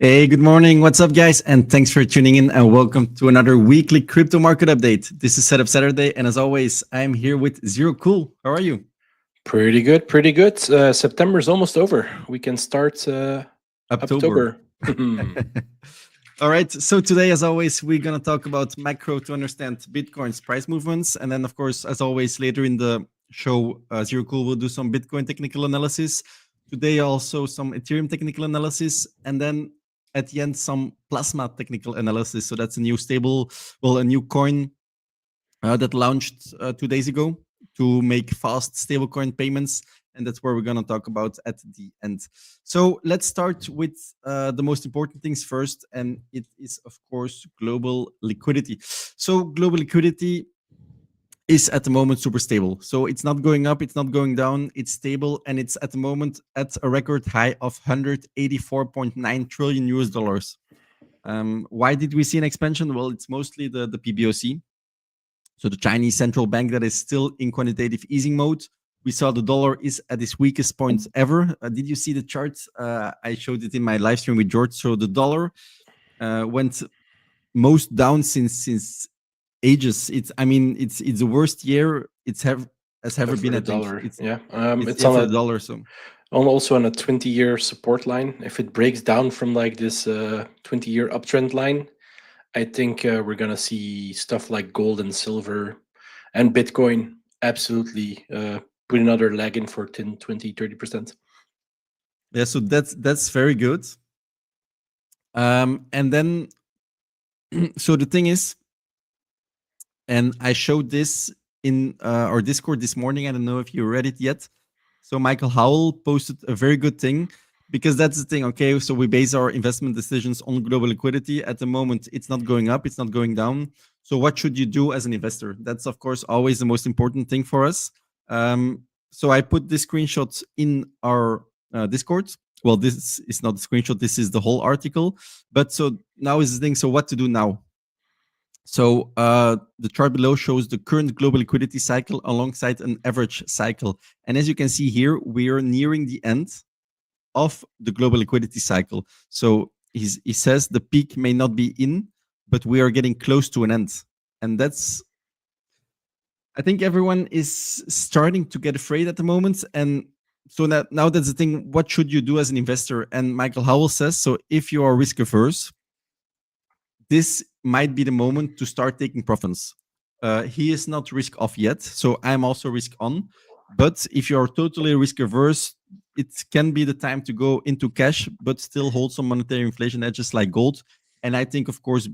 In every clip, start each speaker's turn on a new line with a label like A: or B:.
A: Hey, good morning. What's up, guys? And thanks for tuning in and welcome to another weekly crypto market update. This is Setup Saturday. And as always, I'm here with Zero Cool. How are you?
B: Pretty good, pretty good. September is almost over. We can start October.
A: All right. So today, as always, we're going to talk about macro to understand Bitcoin's price movements. And then, of course, as always, later in the show, Zero Cool will do some Bitcoin technical analysis. Today, also some Ethereum technical analysis. And then at the end, some Plasma technical analysis. So that's a new a new coin that launched 2 days ago to make fast stablecoin payments. And that's where we're going to talk about at the end. So let's start with the most important things first. And it is, of course, global liquidity. So global liquidity is at the moment super stable. So it's not going up, it's not going down, it's stable, and it's at the moment at a record high of 184.9 trillion US dollars. Why did we see an expansion? Well, it's mostly the PBOC. So the Chinese central bank that is still in quantitative easing mode. We saw the dollar is at its weakest point ever. Did you see the charts? I showed it in my live stream with George. So the dollar went most down since ages. It's the worst year has ever been.
B: For
A: I
B: the
A: think
B: dollar,
A: it's
B: yeah.
A: it's
B: It's
A: yeah,
B: on
A: for
B: a
A: the dollar. So
B: also on a 20-year support line. If it breaks down from like this 20-year uptrend line, I think we're gonna see stuff like gold and silver and Bitcoin absolutely put another leg in for 10, 20, 30%.
A: yeah, so that's very good. And then so the thing is, and I showed this in our Discord this morning. I don't know if you read it yet. So Michael Howell posted a very good thing, because that's the thing. Okay, so we base our investment decisions on global liquidity. At the moment, it's not going up, it's not going down. So what should you do as an investor? That's, of course, always the most important thing for us. So I put this screenshot in our Discord. Well, this is not the screenshot, this is the whole article. But so now is the thing. So what to do now? So the chart below shows the current global liquidity cycle alongside an average cycle. And as you can see here, we are nearing the end of the global liquidity cycle. So he says the peak may not be in, but we are getting close to an end. And I think everyone is starting to get afraid at the moment. And so now that's the thing. What should you do as an investor? And Michael Howell says, so if you are risk averse, this might be the moment to start taking profits. He is not risk off yet, so I'm also risk on. But if you're totally risk averse, it can be the time to go into cash, but still hold some monetary inflation hedges like gold. And I think, of course,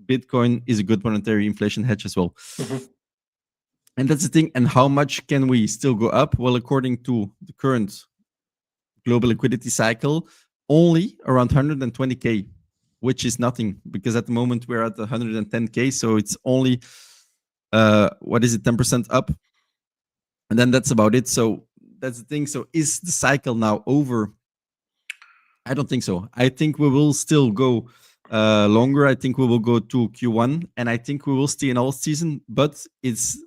A: Bitcoin is a good monetary inflation hedge as well.
B: Mm-hmm.
A: And that's the thing. And how much can we still go up? Well, according to the current global liquidity cycle, only around 120K. Which is nothing, because at the moment we're at 110K, so it's only 10% up, and then that's about it. So that's the thing. So is the cycle now over? I don't think so. I think we will still go longer. I think we will go to Q1, and I think we will stay in all season, but it's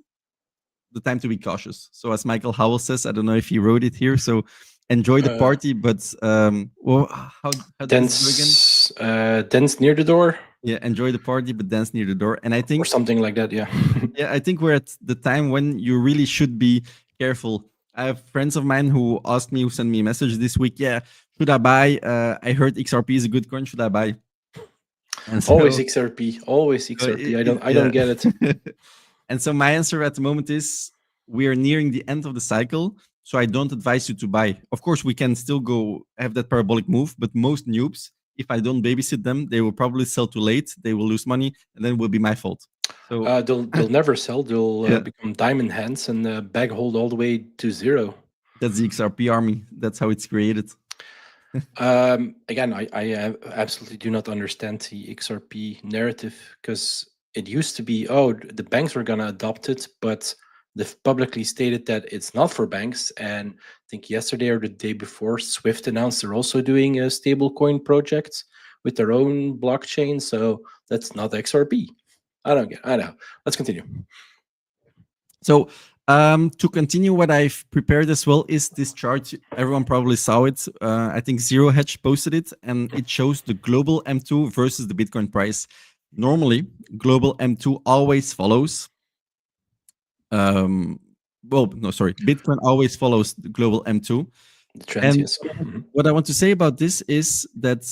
A: the time to be cautious. So as Michael Howell says, I don't know if he wrote it here, so enjoy the party, but well, how
B: dance dance near the door.
A: Yeah, enjoy the party, but dance near the door. And I think,
B: or something like that. Yeah.
A: yeah, I think we're at the time when you really should be careful. I have friends of mine who asked me, who sent me a message this week. Yeah, should I buy? I heard XRP is a good coin. Should I buy?
B: And so, always XRP. I don't get it.
A: And so my answer at the moment is we are nearing the end of the cycle. So I don't advise you to buy. Of course, we can still go have that parabolic move, but most noobs, if I don't babysit them, they will probably sell too late. They will lose money, and then it will be my fault. So
B: they'll never sell. They'll become diamond hands and bag hold all the way to zero.
A: That's the XRP army. That's how it's created.
B: Again, I absolutely do not understand the XRP narrative, because it used to be, oh, the banks were going to adopt it, but they've publicly stated that it's not for banks. And I think yesterday or the day before, Swift announced they're also doing a stablecoin project with their own blockchain. So that's not XRP. I don't know. Let's continue.
A: So To continue, what I've prepared as well is this chart. Everyone probably saw it. I think Zero Hedge posted it, and it shows the global M2 versus the Bitcoin price. Normally, global M2 always follows. Bitcoin always follows the global M2.
B: The trends,
A: And
B: yes.
A: what I want to say about this is that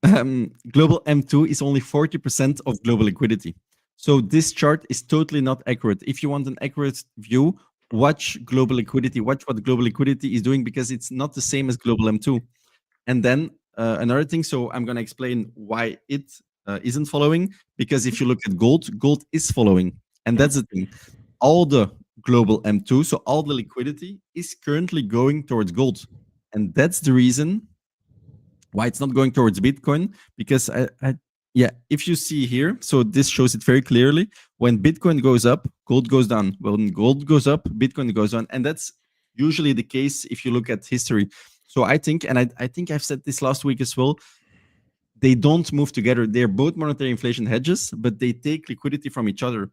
A: global M2 is only 40% of global liquidity. So this chart is totally not accurate. If you want an accurate view, watch global liquidity, watch what global liquidity is doing, because it's not the same as global M2. And then another thing, so I'm going to explain why it isn't following, because if you look at gold, gold is following. And that's the thing. All the global M2, so all the liquidity is currently going towards gold. And that's the reason why it's not going towards Bitcoin, because if you see here, so this shows it very clearly. When Bitcoin goes up, gold goes down. When gold goes up, Bitcoin goes down. And that's usually the case if you look at history. So I think, and I think I've said this last week as well, they don't move together. They're both monetary inflation hedges, but they take liquidity from each other.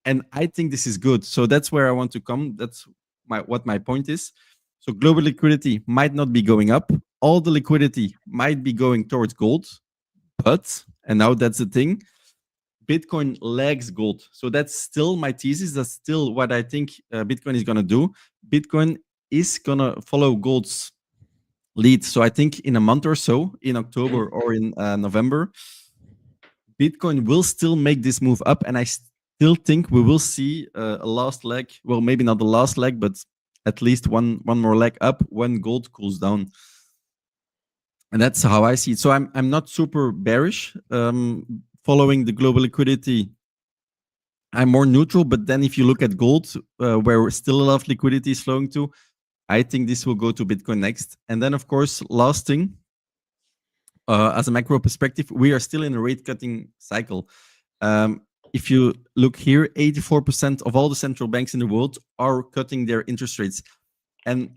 A: And I think this is good. So that's where I want to come. That's what my point is. So global liquidity might not be going up. All the liquidity might be going towards gold, but, and now that's the thing, Bitcoin lags gold. So that's still my thesis. That's still what I think Bitcoin is going to do. Bitcoin is going to follow gold's lead. So I think in a month or so, in October or in November, Bitcoin will still make this move up. And I still think we will see a last leg. Well, maybe not the last leg, but at least one more leg up when gold cools down. And that's how I see it. So I'm not super bearish following the global liquidity. I'm more neutral. But then if you look at gold, where still a lot of liquidity is flowing to, I think this will go to Bitcoin next. And then, of course, last thing, as a macro perspective, we are still in a rate cutting cycle. If you look here, 84% of all the central banks in the world are cutting their interest rates. And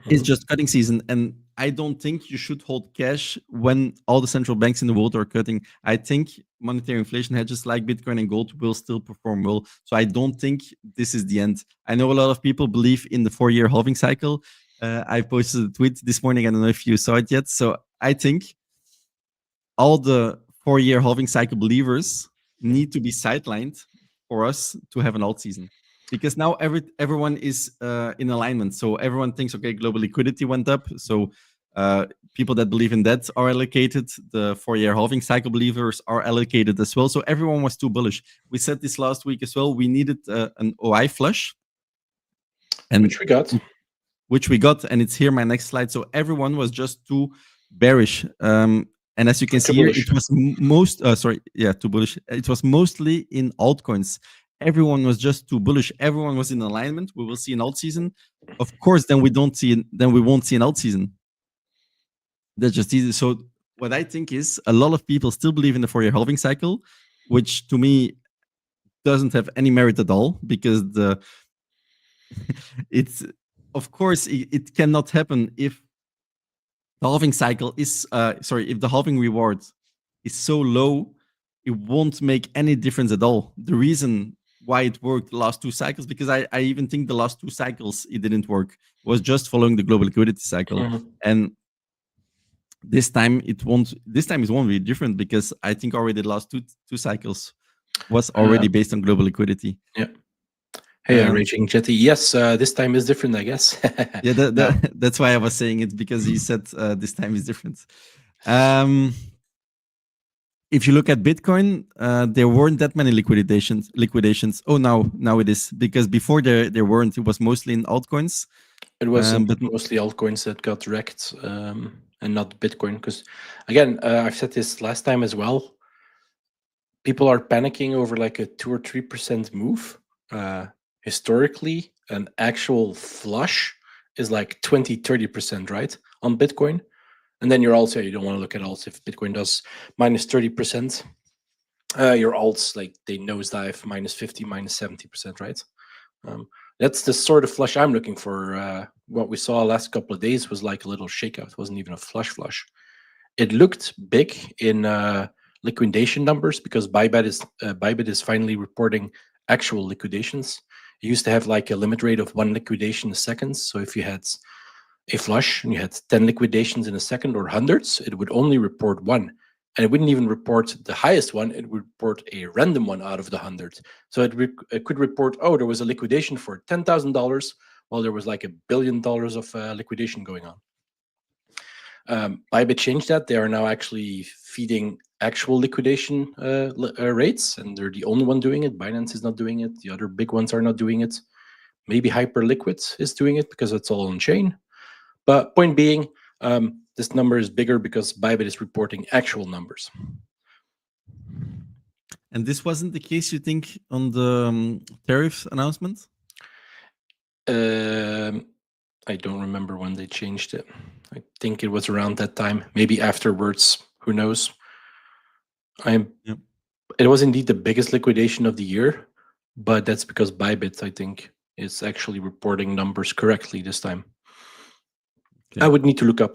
A: it's just cutting season. And I don't think you should hold cash when all the central banks in the world are cutting. I think monetary inflation hedges like Bitcoin and gold will still perform well. So I don't think this is the end. I know a lot of people believe in the 4-year halving cycle. I posted a tweet this morning. I don't know if you saw it yet. So I think all the 4-year halving cycle believers need to be sidelined for us to have an alt season. Because now everyone is in alignment. So everyone thinks, okay, global liquidity went up. So people that believe in that are allocated. The 4-year halving cycle believers are allocated as well. So everyone was too bullish. We said this last week as well. We needed an OI flush.
B: And which we got.
A: And it's here, my next slide. So everyone was just too bearish. And as you can see here, it was too bullish. It was mostly in altcoins. Everyone was just too bullish. Everyone was in alignment. We will see an alt season. Of course, then we won't see an alt season. That's just easy. So what I think is a lot of people still believe in the 4-year halving cycle, which to me doesn't have any merit at all, because it's, of course, it cannot happen if the halving cycle is if the halving reward is so low, it won't make any difference at all. The reason why it worked the last 2 cycles, because I even think the last 2 cycles it didn't work, was just following the global liquidity cycle. And this time it won't be different, because I think already the last two cycles was already based on global liquidity.
B: Yeah. Hey, Raging Jetty. Yes, this time is different, I guess.
A: Yeah, that's why I was saying it, because he said this time is different. If you look at Bitcoin, there weren't that many liquidations. Oh, now it is, because before there weren't. It was mostly in altcoins.
B: It was mostly altcoins that got wrecked, and not Bitcoin. Because again, I've said this last time as well. People are panicking over like a 2 or 3% move. Historically, an actual flush is like 20-30%, right, on Bitcoin. And then you're also, you don't want to look at alts. If Bitcoin does minus 30%, your alts, like, they nosedive minus 50, minus 70%, right? That's the sort of flush I'm looking for. What we saw last couple of days was like a little shakeout. It wasn't even a flush. It looked big in liquidation numbers, because Bybit is finally reporting actual liquidations. It used to have like a limit rate of 1 liquidation a second. So if you had a flush and you had 10 liquidations in a second or hundreds, it would only report one. And it wouldn't even report the highest one. It would report a random one out of the 100. So it could report, oh, there was a liquidation for $10,000 while there was like $1 billion of liquidation going on. Bybit changed that. They are now actually feeding actual liquidation rates, and they're the only one doing it. Binance is not doing it. The other big ones are not doing it. Maybe Hyperliquid is doing it because it's all on chain. But point being, this number is bigger because Bybit is reporting actual numbers.
A: And this wasn't the case, you think, on the tariff announcement?
B: I don't remember when they changed it. I think it was around that time, maybe afterwards. Who knows? It was indeed the biggest liquidation of the year, but that's because Bybit, I think, is actually reporting numbers correctly this time. Okay. I would need to look up.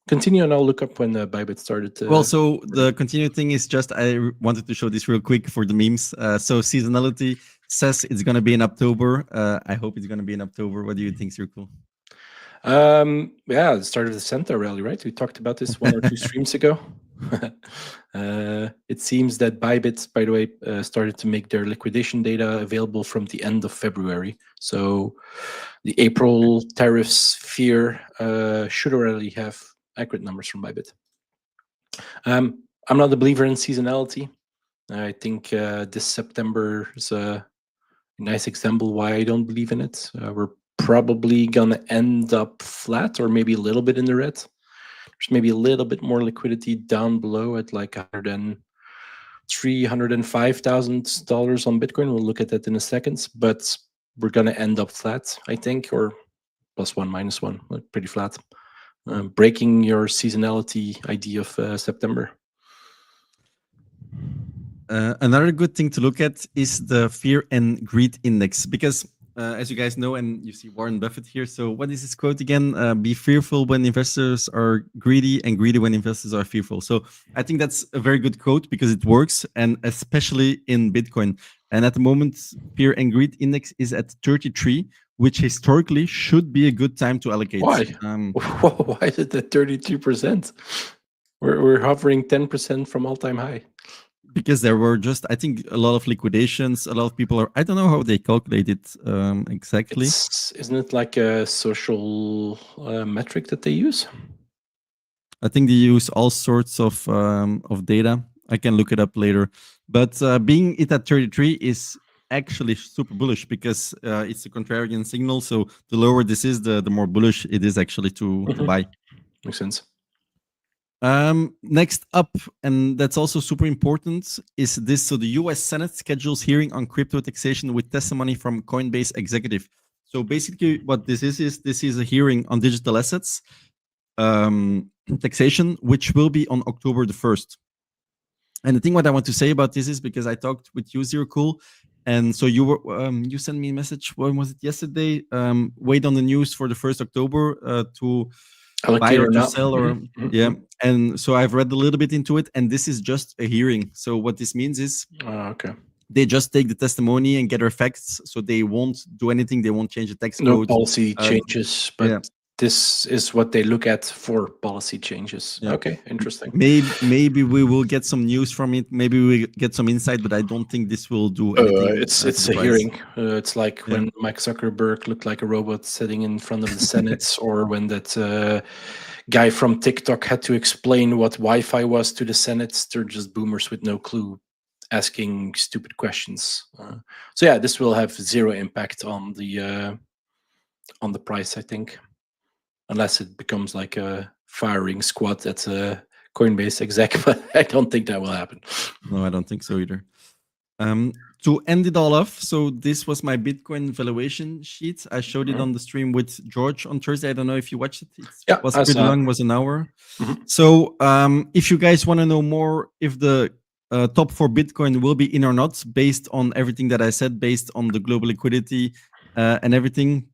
B: Continue, and I'll look up when Bybit started.
A: Well, so the continued thing is just, I wanted to show this real quick for the memes. So Seasonality says it's going to be in October. I hope it's going to be in October. What do you think, Circle?
B: Yeah, the start of the Santa rally, right? We talked about this 1 or 2 streams ago. It seems that Bybit, by the way, started to make their liquidation data available from the end of February. So the April tariffs fear should already have accurate numbers from Bybit. I'm not a believer in seasonality. I think this September is a nice example why I don't believe in it. We're probably gonna end up flat or maybe a little bit in the red. There's maybe a little bit more liquidity down below at like $305,000 on Bitcoin. We'll look at that in a second, but we're gonna end up flat, I think, or +1, -1, like pretty flat. Breaking your seasonality idea of September.
A: Another good thing to look at is the fear and greed index, because as you guys know, and you see Warren Buffett here. So what is his quote again? Be fearful when investors are greedy, and greedy when investors are fearful. So I think that's a very good quote because it works, and especially in Bitcoin. And at the moment, fear and greed index is at 33, which historically should be a good time to allocate.
B: Why? Why is it at 32%? We're hovering 10% from all-time high.
A: Because there were just, I think, a lot of liquidations. A lot of people are, I don't know how they calculate it exactly.
B: Isn't it like a social metric that they use?
A: I think they use all sorts of data. I can look it up later. But being it at 33 is actually super bullish because it's a contrarian signal. So the lower this is, the more bullish it is actually to buy.
B: Makes sense.
A: Next up, and that's also super important, is this. So the US Senate schedules hearing on crypto taxation with testimony from Coinbase executive. So basically what this is a hearing on digital assets taxation, which will be on October the 1st. And the thing what I want to say about this is because I talked with you, Zero Cool, and so you were you sent me a message, when was it, yesterday? Wait on the news for the 1st October to buy or to sell, or yeah. And so I've read a little bit into it, and this is just a hearing. So what this means is they just take the testimony and get their facts. So they won't do anything. They won't change the tax code.
B: No policy changes, but this is what they look at for policy changes. Yeah. Okay, interesting.
A: Maybe we will get some news from it. Maybe we get some insight, but I don't think this will do anything.
B: It's a hearing. It's like when Mike Zuckerberg looked like a robot sitting in front of the Senate, or when that guy from TikTok had to explain what Wi-Fi was to the Senate. They're just boomers with no clue, asking stupid questions. So yeah, this will have zero impact on the price, I think. Unless it becomes like a firing squad at a Coinbase exec, but I don't think that will happen.
A: No, I don't think so either. To end it all off, so this was my Bitcoin valuation sheet. I showed it on the stream with George on Thursday. I don't know if you watched it. It was pretty long, it was an hour. So if you guys want to know more, if the top 4 Bitcoin will be in or not, based on everything that I said, based on the global liquidity and everything,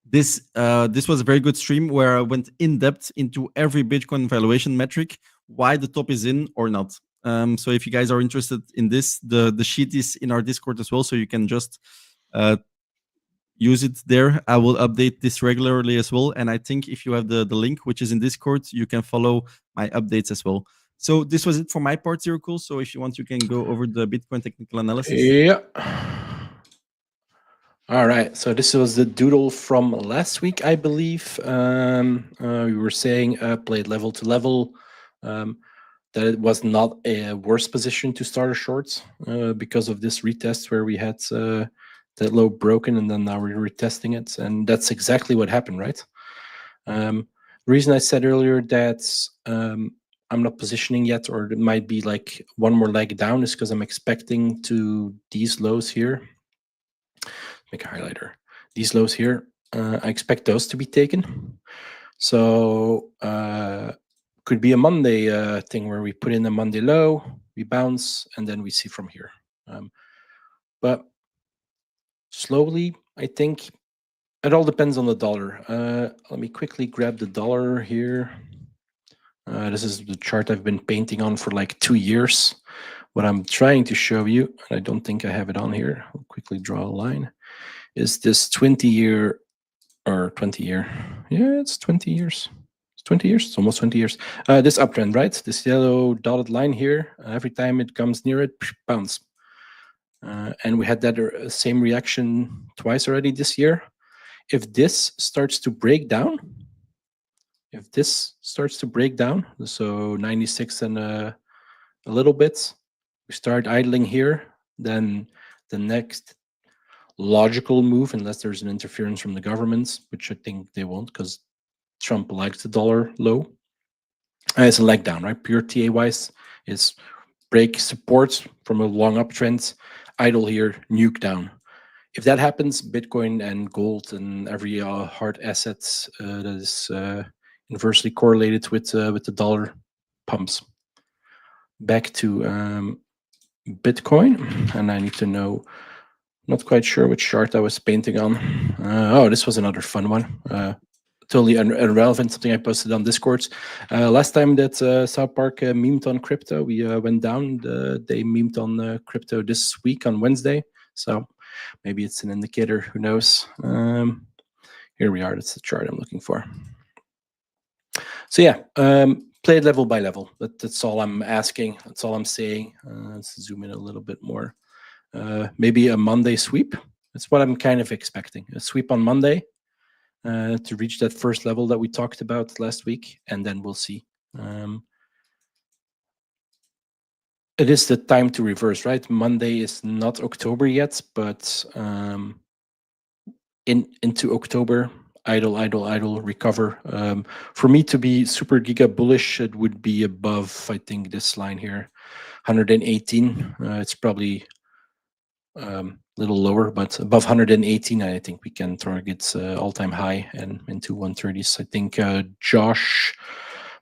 A: this was a very good stream where I went in depth into every Bitcoin valuation metric, why the top is in or not. So if you guys are interested in this, the sheet is in our Discord as well, so you can just use it there. I will update this regularly as well, and I think if you have the link, which is in Discord, you can follow my updates as well. So this was it for my part, Zero Cool. So if you want, you can go over the Bitcoin technical analysis.
B: Yeah. All right. So this was the doodle from last week, I believe. We were saying played level to level. That it was not a worse position to start a short because of this retest where we had that low broken, and then now we're retesting it, and that's exactly what happened, right? The reason I said earlier that I'm not positioning yet, or it might be like one more leg down, is because I'm expecting to these lows here. Make a highlighter. These lows here, I expect those to be taken. So could be a Monday thing where we put in a Monday low, we bounce, and then we see from here. But slowly, I think it all depends on the dollar. Let me quickly grab the dollar here. This is the chart I've been painting on for like 2 years. What I'm trying to show you, and I don't think I have it on here, I'll quickly draw a line, is this 20-year or 20-year. Yeah, it's 20 years. It's 20 years. It's almost 20 years. This uptrend, right? This yellow dotted line here. Every time it comes near it, bounce. And we had that same reaction twice already this year. If this starts to break down, so 96 and a little bit, we start idling here, then the next logical move, unless there's an interference from the governments, which I think they won't because Trump likes the dollar low, it's a leg down, right? Pure TA wise is break support from a long uptrend, idle here, nuke down. If that happens, Bitcoin and gold and every hard asset that is inversely correlated with the dollar pumps. Back to Bitcoin, and I need to know. Not quite sure which chart I was painting on. Oh, this was another fun one. Totally irrelevant, something I posted on Discord. Last time that South Park memed on crypto, we went down. They memed on crypto this week on Wednesday. So maybe it's an indicator, who knows. Here we are, that's the chart I'm looking for. So yeah, play it level by level. That's all I'm asking, that's all I'm saying. Let's zoom in a little bit more. Maybe a Monday sweep. That's what I'm kind of expecting. A sweep on Monday to reach that first level that we talked about last week, and then we'll see. It is the time to reverse, right? Monday is not October yet, but into October, idle, recover. For me to be super giga bullish, it would be above, I think, this line here, 118. It's probably little lower, but above 118, I think we can target all-time high and into 130s. I think Josh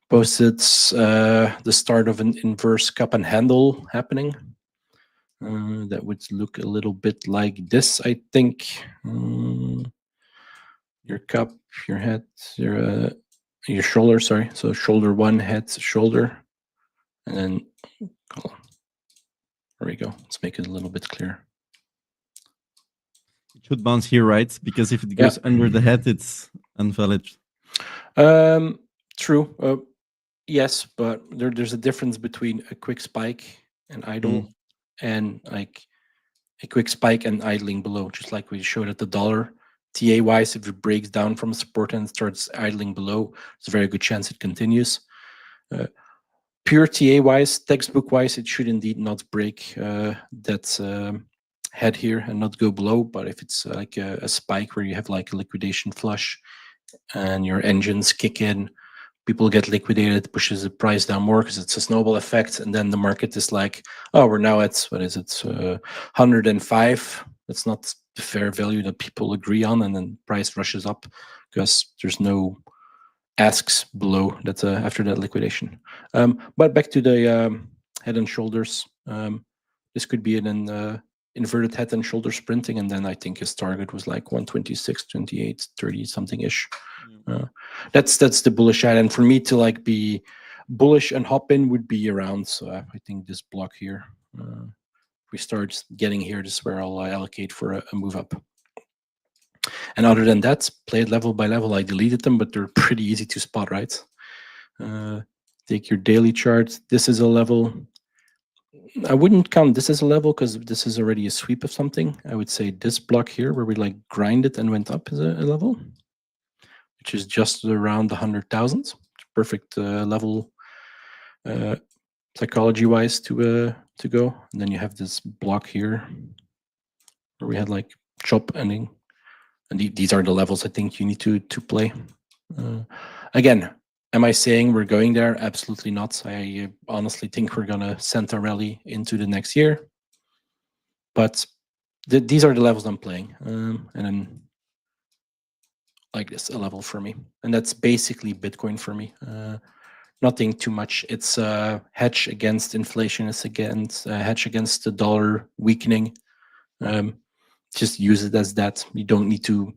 B: posted the start of an inverse cup and handle happening. That would look a little bit like this, I think. Your cup, your head, your shoulder, sorry. So shoulder one, head, shoulder, and then, hold on. There we go. Let's make it a little bit clearer.
A: It should bounce here, right? Because if it goes under the head, it's invalid.
B: True. Yes, but there's a difference between a quick spike and idle and like a quick spike and idling below, just like we showed at the dollar. TA wise, if it breaks down from support and starts idling below, there's a very good chance it continues. Pure TA wise, textbook wise, it should indeed not break that head here and not go below. But if it's like a spike where you have like a liquidation flush and your engines kick in, people get liquidated, pushes the price down more because it's a snowball effect, and then the market is like, oh, we're now at, what is it, 105. That's not the fair value that people agree on, and then price rushes up because there's no asks below that after that liquidation. But back to the head and shoulders. This could be an inverted head and shoulder sprinting, and then I think his target was like 126, 28, 30 something ish. That's the bullish side, and for me to like be bullish and hop in would be around. So I think this block here, if we start getting here, this is where I'll allocate for a move up. And other than that, play it level by level. I deleted them, but they're pretty easy to spot, right? Take your daily chart. This is a level. I wouldn't count this as a level because this is already a sweep of something. I would say this block here where we like grinded and went up is a level, which is just around 100,000. Perfect level psychology-wise to go. And then you have this block here where we had like chop ending. And these are the levels I think you need to play. Again, am I saying we're going there? Absolutely not. I honestly think we're gonna send a rally into the next year. But these are the levels I'm playing. And then like this, a level for me. And that's basically Bitcoin for me. Nothing too much. It's a hedge against inflation. It's against a hedge against the dollar weakening. Just use it as that. You don't need to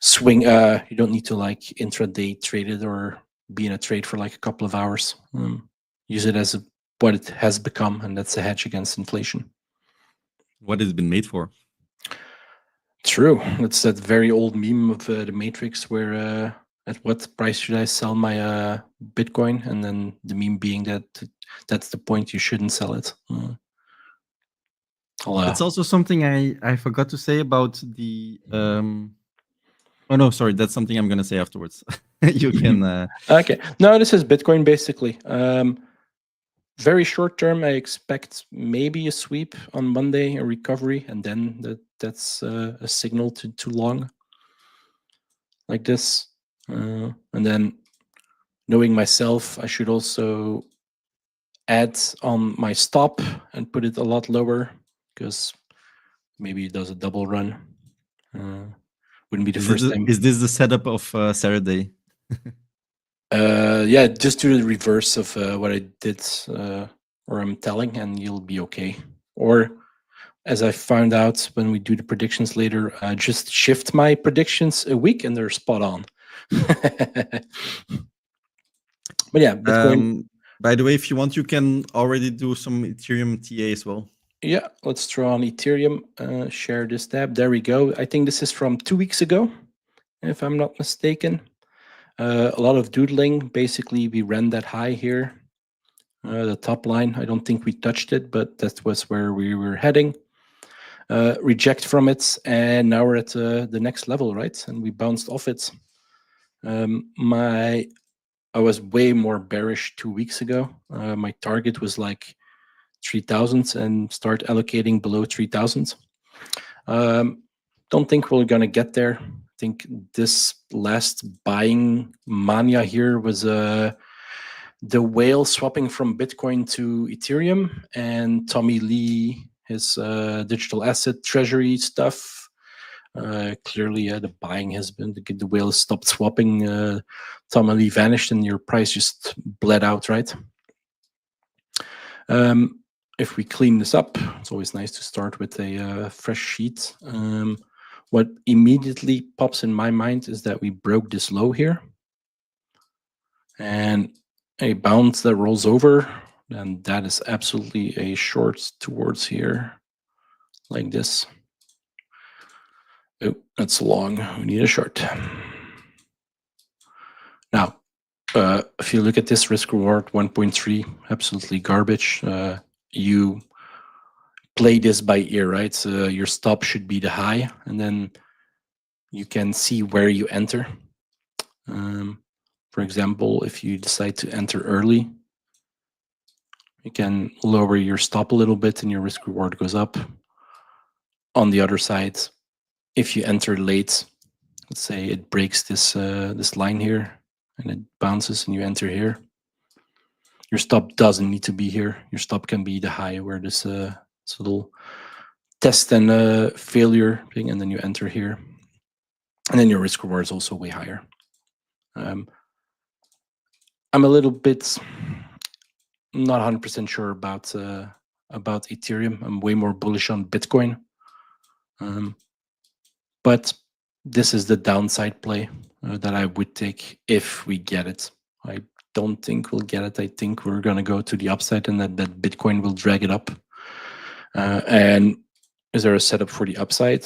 B: swing. You don't need to like intraday trade it or be in a trade for like a couple of hours. Use it as what it has become, and that's a hedge against inflation.
A: What has been made for?
B: True. It's that very old meme of the Matrix where at what price should I sell my Bitcoin? And then the meme being that that's the point, you shouldn't sell it.
A: It's also something I forgot to say about the... Oh, no, sorry. That's something I'm going to say afterwards. You can...
B: Okay. No, this is Bitcoin, basically. Very short term, I expect maybe a sweep on Monday, a recovery, and then that's a signal to long like this. And then knowing myself, I should also add on my stop and put it a lot lower because maybe it does a double run. Wouldn't be the first time.
A: Is this the setup of Saturday?
B: Yeah, just do the reverse of what I did or I'm telling, and you'll be okay. Or as I found out when we do the predictions later, just shift my predictions a week and they're spot on. But yeah, Bitcoin.
A: By the way, if you want, you can already do some Ethereum TA as well.
B: Yeah, let's throw on Ethereum, share this tab. There we go. I think this is from 2 weeks ago, if I'm not mistaken. A lot of doodling. Basically, we ran that high here. The top line, I don't think we touched it, but that was where we were heading. Reject from it, and now we're at the next level, right? And we bounced off it. I was way more bearish 2 weeks ago. My target was like 3,000 and start allocating below 3,000. Don't think we're gonna get there. I think this last buying mania here was the whale swapping from Bitcoin to Ethereum, and Tommy Lee, his digital asset treasury stuff. Clearly, the buying has been, the whale stopped swapping, Tommy Lee vanished, and your price just bled out, right? If we clean this up, it's always nice to start with a fresh sheet. What immediately pops in my mind is that we broke this low here, and a bounce that rolls over, and that is absolutely a short towards here, like this. Oh, that's long. We need a short. Now, if you look at this risk reward 1.3, absolutely garbage. You play this by ear, right? So your stop should be the high, and then you can see where you enter. For example, if you decide to enter early, you can lower your stop a little bit and your risk reward goes up. On the other side, if you enter late, let's say it breaks this this line here and it bounces and you enter here, your stop doesn't need to be here. Your stop can be the high where this little test and failure thing, and then you enter here, and then your risk reward is also way higher. I'm a little bit not 100% sure about Ethereum. I'm way more bullish on Bitcoin, but this is the downside play that I would take if we get it. I don't think we'll get it. I think we're going to go to the upside, and that Bitcoin will drag it up. And is there a setup for the upside?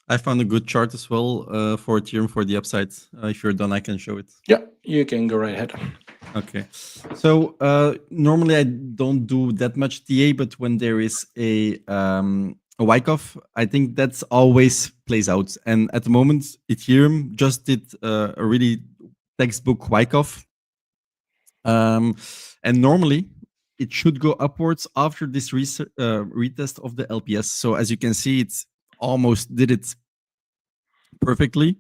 A: I found a good chart as well for Ethereum for the upside. If you're done, I can show it.
B: Yeah, you can go right ahead.
A: Okay. So normally I don't do that much TA, but when there is a Wyckoff, I think that's always plays out. And at the moment, Ethereum just did a really textbook Wyckoff. And normally it should go upwards after this retest of the LPS. So as you can see, it's almost did it perfectly.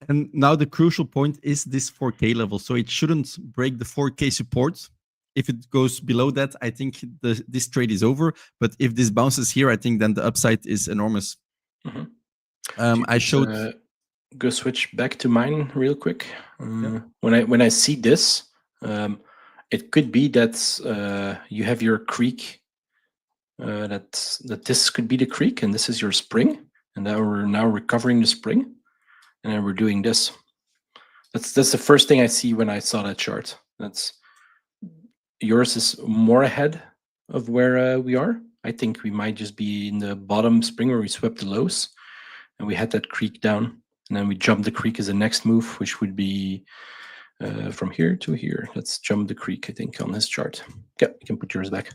A: And now the crucial point is this 4K level. So it shouldn't break the 4K support. If it goes below that, I think this trade is over. But if this bounces here, I think then the upside is enormous. I showed.
B: Go switch back to mine real quick. When I see this, it could be that you have your creek. That this could be the creek, and this is your spring, and that we're now recovering the spring, and then we're doing this. That's the first thing I see when I saw that chart. That's yours is more ahead of where we are. I think we might just be in the bottom spring where we swept the lows, and we had that creek down, and then we jumped the creek as the next move, which would be from here to here. Let's jump the creek, I think, on this chart. Yeah, you can put yours back.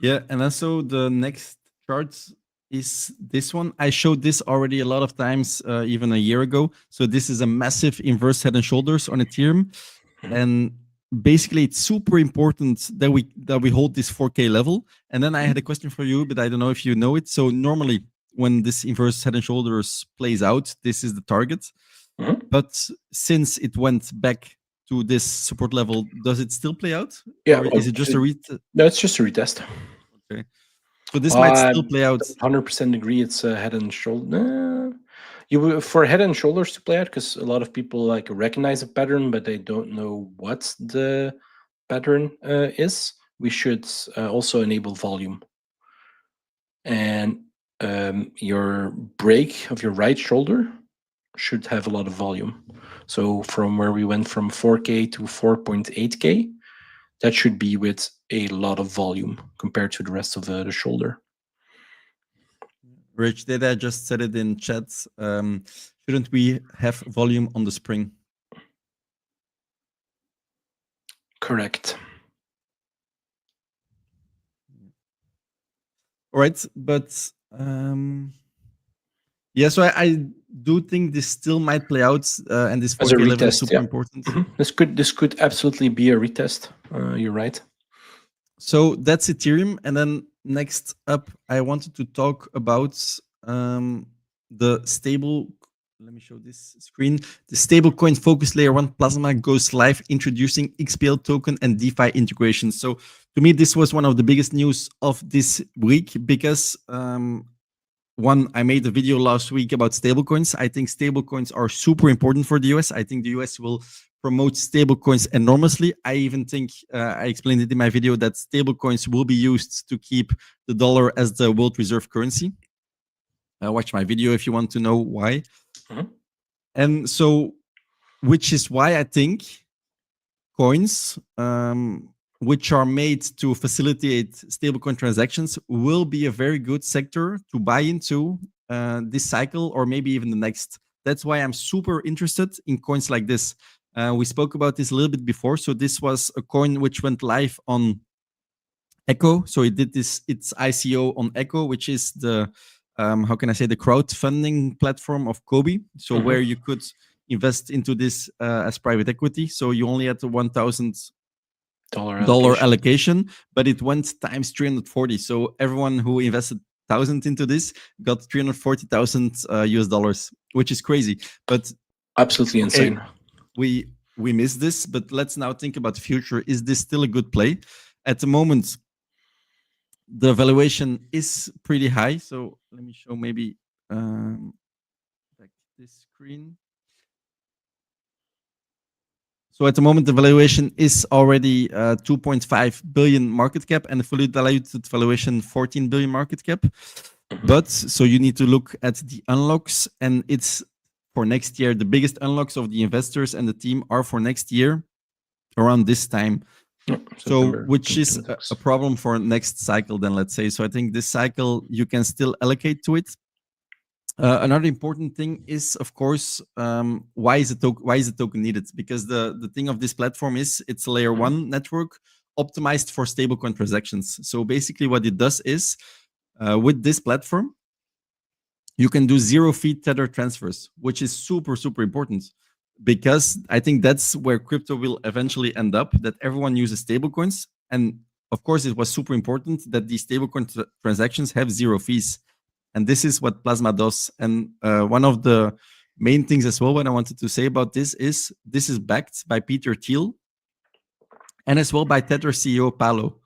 A: Yeah, and also the next chart is this one. I showed this already a lot of times, even a year ago. So this is a massive inverse head and shoulders on Ethereum, and basically it's super important that we hold this 4K level. And then I had a question for you, but I don't know if you know it. So normally when this inverse head and shoulders plays out, this is the target. But since it went back to this support level, does it still play out?
B: Yeah,
A: or is it just a retest?
B: No, it's just a retest.
A: Okay, so this might still play out.
B: 100% agree. It's a head and shoulder. For head and shoulders to play out, because a lot of people like recognize a pattern, but they don't know what the pattern is. We should also enable volume, and your break of your right shoulder should have a lot of volume. So from where we went from 4K to 4.8K, that should be with a lot of volume compared to the rest of the shoulder.
A: Rich, did I just said it in chat? Shouldn't we have volume on the spring?
B: Correct.
A: All right, but yeah, so I do think this still might play out, and this 4K level is super important.
B: This could absolutely be a retest. You're right.
A: So that's Ethereum, and then next up, I wanted to talk about the stable. Let me show this screen. The stablecoin focus layer 1 Plasma goes live, introducing XPL token and DeFi integration. So to me, this was one of the biggest news of this week because one, I made a video last week about stablecoins. I think stablecoins are super important for the US. I think the US will promote stablecoins enormously. I even think, I explained it in my video, that stablecoins will be used to keep the dollar as the world reserve currency. Watch my video if you want to know why. And so, which is why I think coins, which are made to facilitate stablecoin transactions, will be a very good sector to buy into this cycle or maybe even the next. That's why I'm super interested in coins like this. We spoke about this a little bit before. So this was a coin which went live on Echo. So it did its ICO on Echo, which is the how can I say, the crowdfunding platform of Kobe. So where you could invest into this as private equity. So you only had the $1,000 allocation, but it went times 340. So everyone who invested 1,000 into this got 340,000 US dollars, which is crazy. But
B: absolutely insane.
A: We missed this, but let's now think about the future. Is this still a good play? At the moment, the valuation is pretty high. So let me show maybe back this screen. So at the moment, the valuation is already 2.5 billion market cap, and the fully diluted valuation 14 billion market cap. But so you need to look at the unlocks, and it's for next year. The biggest unlocks of the investors and the team are for next year around this time. So, which is a problem for next cycle then, let's say. So I think this cycle you can still allocate to it. Another important thing is, of course, why is the token needed? Because the thing of this platform is it's a layer one network optimized for stablecoin transactions. So basically what it does is with this platform, you can do 0 fee tether transfers, which is super, super important, because I think that's where crypto will eventually end up, that everyone uses stablecoins. And of course, it was super important that these stablecoin transactions have 0 fees. And this is what Plasma does. And one of the main things as well, what I wanted to say about this is backed by Peter Thiel and as well by Tether CEO Paolo.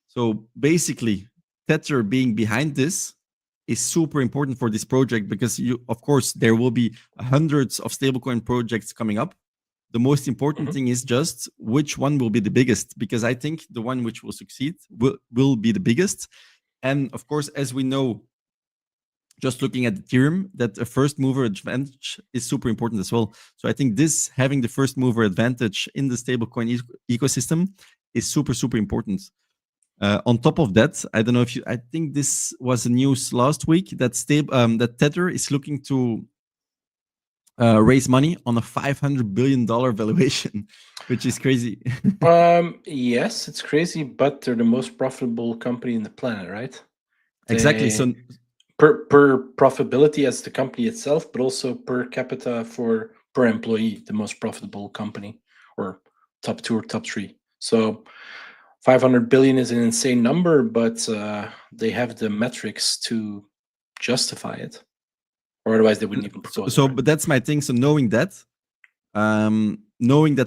A: So basically, Tether being behind this is super important for this project, because of course, there will be hundreds of stablecoin projects coming up. The most important thing is just which one will be the biggest, because I think the one which will succeed will be the biggest. And of course, as we know, just looking at Ethereum, that a first mover advantage is super important as well. So I think having the first mover advantage in the stablecoin ecosystem is super, super important. On top of that, I don't know I think this was news last week that that Tether is looking to raise money on a $500 billion valuation, which is crazy.
B: Yes, it's crazy, but they're the most profitable company in the planet, right?
A: Exactly. So
B: per profitability as the company itself, but also per capita per employee, the most profitable company, or top 2 or top 3. So 500 billion is an insane number, but they have the metrics to justify it, or otherwise they wouldn't even propose it.
A: But that's my thing. So knowing that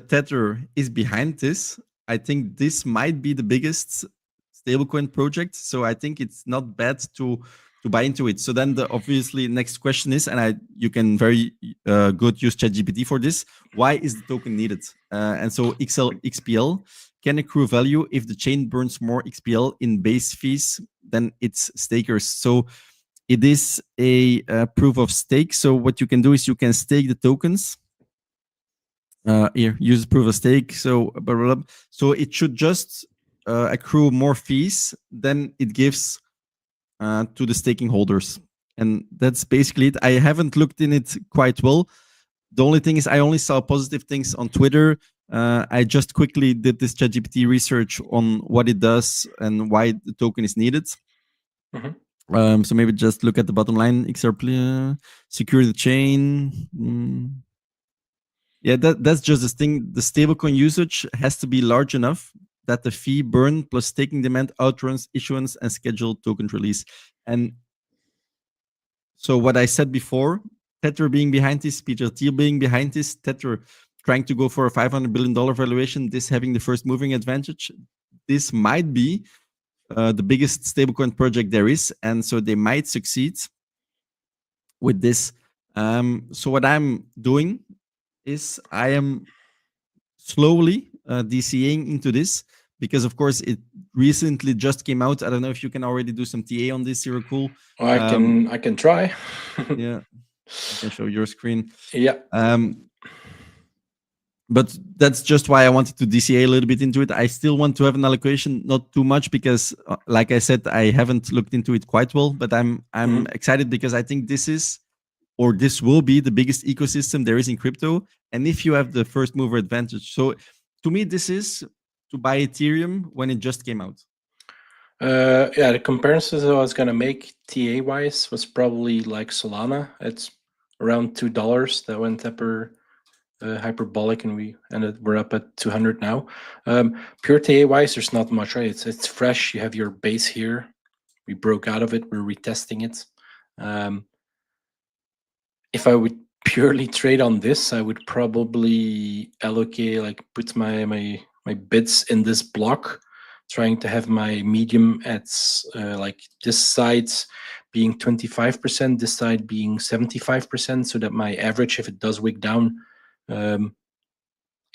A: Tether is behind this, I think this might be the biggest stablecoin project. So I think it's not bad to buy into it. So then the obviously next question is, and you can very good use ChatGPT for this, why is the token needed? And so XPL can accrue value if the chain burns more XPL in base fees than its stakers. So it is a proof of stake. So what you can do is you can stake the tokens. Here, use proof of stake. So it should just accrue more fees than it gives to the staking holders. And that's basically it. I haven't looked in it quite well. The only thing is I only saw positive things on Twitter. I just quickly did this ChatGPT research on what it does and why the token is needed. So maybe just look at the bottom line, XRP, secure the chain. Yeah, that's just the thing. The stablecoin usage has to be large enough that the fee burn plus staking demand outruns issuance and scheduled token release. And so what I said before, Tether being behind this, Peter Thiel being behind this, Tether trying to go for a $500 billion valuation, this having the first moving advantage, this might be the biggest stablecoin project there is. And so they might succeed with this. So what I'm doing is I am slowly DCAing into this, because of course it recently just came out. I don't know if you can already do some TA on this, You're cool.
B: I can try.
A: Yeah, you can show your screen.
B: Yeah.
A: But that's just why I wanted to DCA a little bit into it. I still want to have an allocation, not too much, because like I said, I haven't looked into it quite well, but I'm excited because I think this will be the biggest ecosystem there is in crypto. And if you have the first mover advantage. So to me, this is to buy Ethereum when it just came out.
B: Yeah, the comparisons I was going to make TA wise was probably like Solana. It's around $2 that went hyperbolic, and we're up at 200 now. Pure TA wise, there's not much, right? It's fresh. You have your base here. We broke out of it. We're retesting it. If I would purely trade on this, I would probably allocate, like put my bids in this block, trying to have my medium at like this side being 25%, this side being 75%, so that my average, if it does wick down,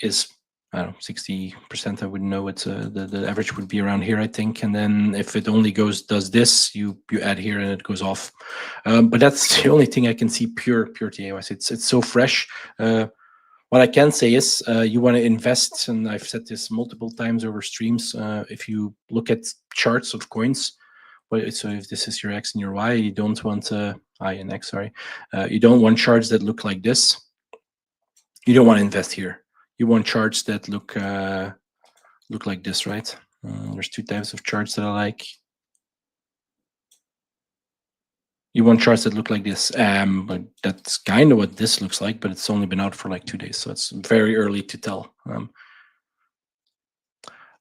B: is I don't know, 60%. I wouldn't know. It's the average would be around here, I think. And then if it only does this, you add here and it goes off. But that's the only thing I can see pure TA wise. It's so fresh. What I can say is you want to invest, and I've said this multiple times over streams. If you look at charts of coins, so if this is your X and your Y, you don't want I and X. Sorry, you don't want charts that look like this. You don't want to invest here. You want charts that look like this, right? There's two types of charts that I like. You want charts that look like this, but that's kind of what this looks like, but it's only been out for like 2 days, so it's very early to tell.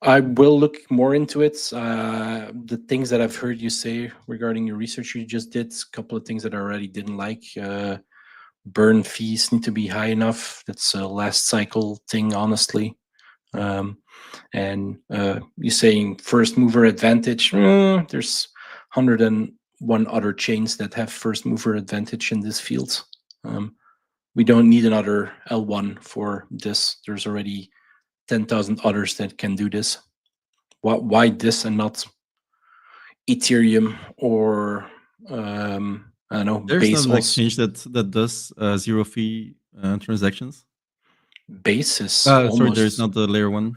B: I will look more into it. The things that I've heard you say regarding your research you just did, a couple of things that I already didn't like. Burn fees need to be high enough. That's a last cycle thing, honestly. And you're saying first mover advantage. There's 101 other chains that have first mover advantage in this field. We don't need another L1 for this. There's already 10,000 others that can do this. Why this and not Ethereum or I don't know?
A: There's
B: Base
A: not an exchange that does zero fee transactions.
B: Base is
A: sorry, there's not the layer 1.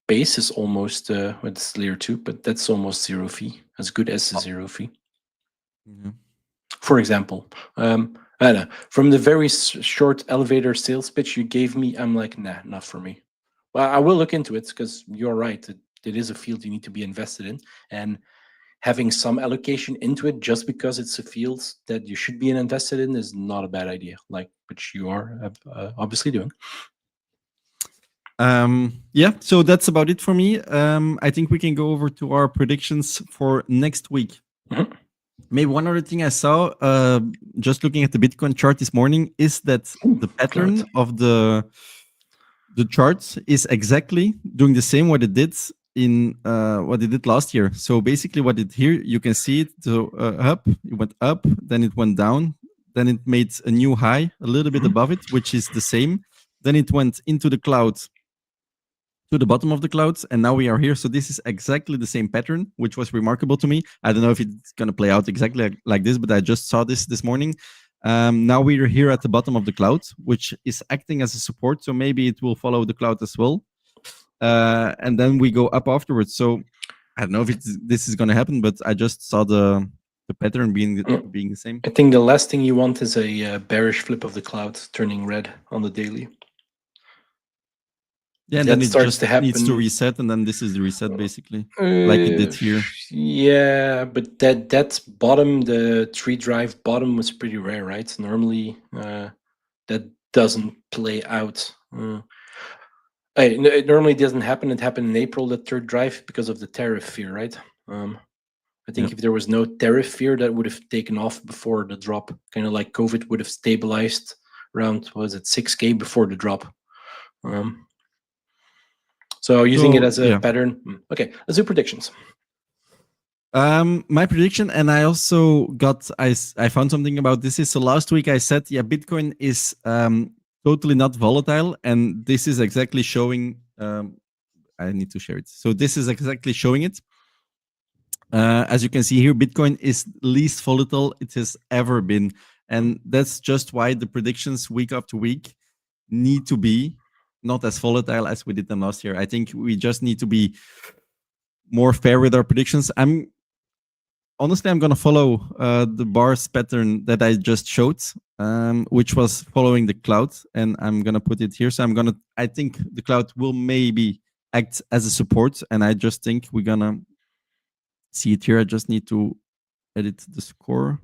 B: Base is almost it's layer 2, but that's almost zero fee, as good as a zero fee.
A: Mm-hmm.
B: For example, I don't know, from the very short elevator sales pitch you gave me, I'm like, nah, not for me. Well, I will look into it because you're right. It is a field you need to be invested in, and having some allocation into it just because it's a field that you should be invested in is not a bad idea, like which you are obviously doing.
A: Yeah, so that's about it for me. I think we can go over to our predictions for next week.
B: Mm-hmm.
A: Maybe one other thing I saw, just looking at the Bitcoin chart this morning, is that the pattern of the charts is exactly doing the same what it did in what it did last year. So basically what it here, you can see it, so it went up, then it went down, then it made a new high a little bit above it, which is the same. Then it went into the cloud, to the bottom of the clouds, and now we are here. So this is exactly the same pattern, which was remarkable to me. I don't know if it's going to play out exactly like this, but I just saw this morning. Now we are here at the bottom of the cloud, which is acting as a support. So maybe it will follow the cloud as well. And then we go up afterwards. So I don't know if this is going to happen, but I just saw the pattern being the same.
B: I think the last thing you want is a bearish flip of the cloud turning red on the daily.
A: Yeah, and then it just needs to reset, and then this is the reset basically, like it did here.
B: Yeah, but that bottom, the 3 drive bottom, was pretty rare, right? Normally, that doesn't play out. It normally doesn't happen. It happened in April, the 3rd drive, because of the tariff fear, right? I think if there was no tariff fear, that would have taken off before the drop. Kind of like COVID would have stabilized around, was it 6K before the drop? So using it as a pattern. Okay, let's do predictions.
A: My prediction, and I also I found something about this. So last week I said, yeah, Bitcoin is totally not volatile, and this is exactly showing. I need to share it. So this is exactly showing it. As you can see here, Bitcoin is least volatile it has ever been, and that's just why the predictions week after week need to be not as volatile as we did them last year. I think we just need to be more fair with our predictions. Honestly, I'm going to follow the bars pattern that I just showed, which was following the cloud, and I'm going to put it here. So I think the cloud will maybe act as a support, and I just think we're going to see it here. I just need to edit the score.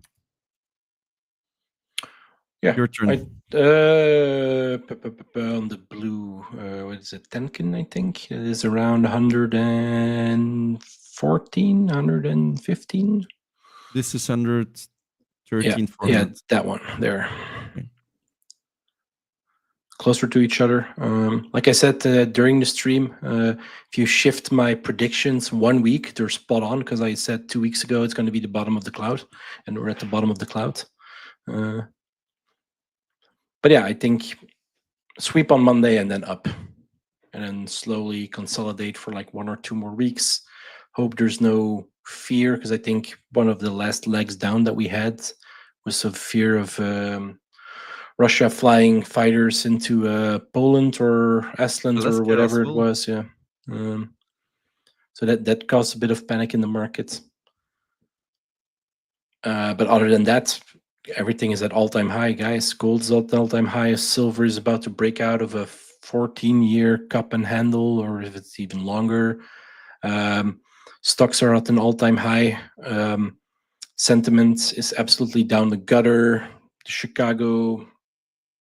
B: Yeah,
A: your turn.
B: On the blue, what is it, Tenkin, I think? It is around 114, 115.
A: This is 113, 400.
B: Yeah, that one there. Okay. Closer to each other. Like I said during the stream, if you shift my predictions 1 week, they're spot on, because I said 2 weeks ago it's going to be the bottom of the cloud, and we're at the bottom of the cloud. But yeah, I think sweep on Monday and then up. and then slowly consolidate for like 1 or 2 more weeks. Hope there's no fear, because I think one of the last legs down that we had was some fear of Russia flying fighters into Poland or Estland or whatever it was. Yeah. So that caused a bit of panic in the market. But other than that, everything is at all-time high, guys. Gold's at all-time high. Silver is about to break out of a 14-year cup and handle, or if it's even longer. Stocks are at an all-time high. Sentiment is absolutely down the gutter. Chicago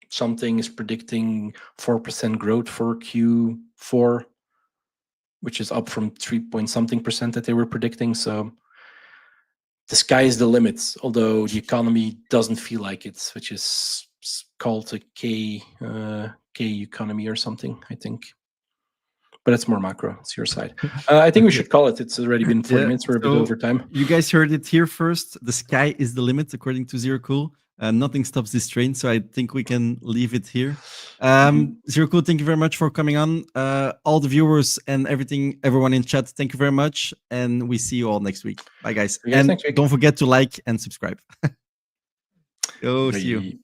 B: something is predicting 4% growth for Q4, which is up from 3-point-something% that they were predicting. So the sky is the limit, although the economy doesn't feel like it, which is called a K economy or something, I think. But it's more macro. It's your side. I think we should call it. It's already been 40 minutes. We're a bit over time.
A: You guys heard it here first. The sky is the limit, according to Zero Cool. Nothing stops this train, so I think we can leave it here. Zero Cool, thank you very much for coming on. All the viewers and everyone in chat, thank you very much. And we see you all next week. Bye, guys. And don't forget to like and subscribe. Yo, see you.